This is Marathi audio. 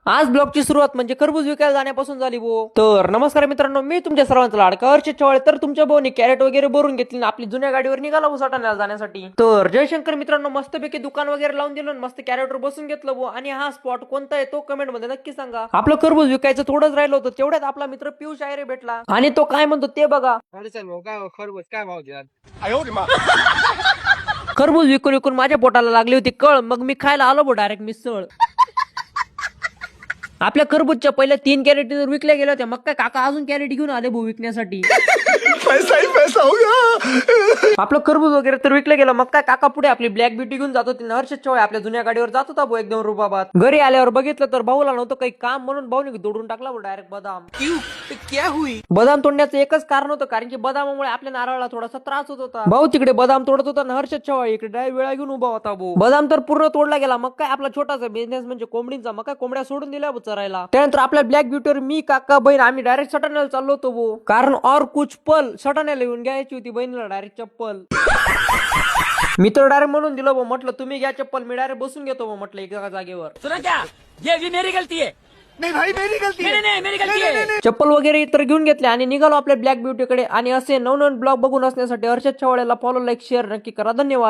आज ब्लॉगची सुरुवात म्हणजे खरबूज विकायला जाण्यापासून झाली भो. तर नमस्कार मित्रांनो, मी तुमच्या सर्वांचा लाडका हर्षद चव्हाण. तर तुमच्या भाऊनी कॅरेट वगैरे भरून घेतली आपली जुन्या गाडीवर निघाला उसाटाण्याला जाण्यासाठी. तर जयशंकर मित्रांनो, मस्तपैकी दुकान वगैरे लावून दिलं, मस्त कॅरेटवर बसून घेतलं भो. आणि हा स्पॉट कोणता आहे तो कमेंट मध्ये नक्की सांगा. आपलं खरबूज विकायचं थोडंच राहिलं होतं, तेवढ्यात आपला मित्र पियुष आयरे भेटला आणि तो काय म्हणतो ते बघा. काय भाव द्या? खरबूज विकून विकून माझ्या पोटाला लागली होती कळ, मग मी खायला आलो भो डायरेक्ट मिसळ. आपल्या खरबूजच्या पहिल्या 3 कॅरेट जर विकल्या गेल्या होत्या, मग काय काका अजून कॅरेट घेऊन आले भाऊ विकण्यासाठी. पैसा ही पैसा हो गया. आपलं खरबूज वगैरे तर विकलं गेलं, मग काय काका पुढे आपली ब्लॅक ब्युटी घेऊन जात होती. हर्षद चव्हाण आपल्या जुन्या गाडीवर जात होता भाऊ एकदम रुबाबात. घरी आल्यावर बघितलं तर भाऊला नव्हतं काही काम, म्हणून भाऊने तोडून टाकला डायरेक्ट बदाम. क्या हुई? बदाम तोडण्याचं एकच कारण होतं, कारण की बदामामुळे आपल्या नारळाला थोडासा त्रास होत होता. भाऊ तिकडे बदाम तोडत होता आणि हर्षद चव्हाण इकडे वेळा घेऊन उभा होता भाऊ. बदाम तर पूर्ण तोडला गेला, मग काय आपला छोटासा बिझनेस म्हणजे कोंबडींचा, मग काय कोंबड्या सोडून दिल्या चरायला. त्यानंतर आपल्या ब्लॅक ब्युटीवर मी काका बहीण आम्ही डायरेक्ट सटाण्याला चाललो होतो भाऊ, कारण और कुछ पल सटाण्याला येऊन घ्यायची होती बहिणीला डायरेक्ट चप्पल. मी तर डायरेक्ट म्हणून दिलं भाऊ, म्हटलं तुम्ही घ्या चप्पल, मी डायरेक्ट बसून घेतो भाऊ म्हटलं एका जागेवर. सुना क्या, ये मेरी गलती है. नहीं भाई मेरी गलती है. नहीं मेरी गलती है. चप्पल वगैरे तर घेऊन घेतले आणि निघालो आपल्या ब्लॅक ब्युटीकडे. आणि असे नवनवीन ब्लॉग बघून असण्यासाठी हर्षद चव्हाण याला फॉलो, लाईक, शेअर नक्की करा. धन्यवाद.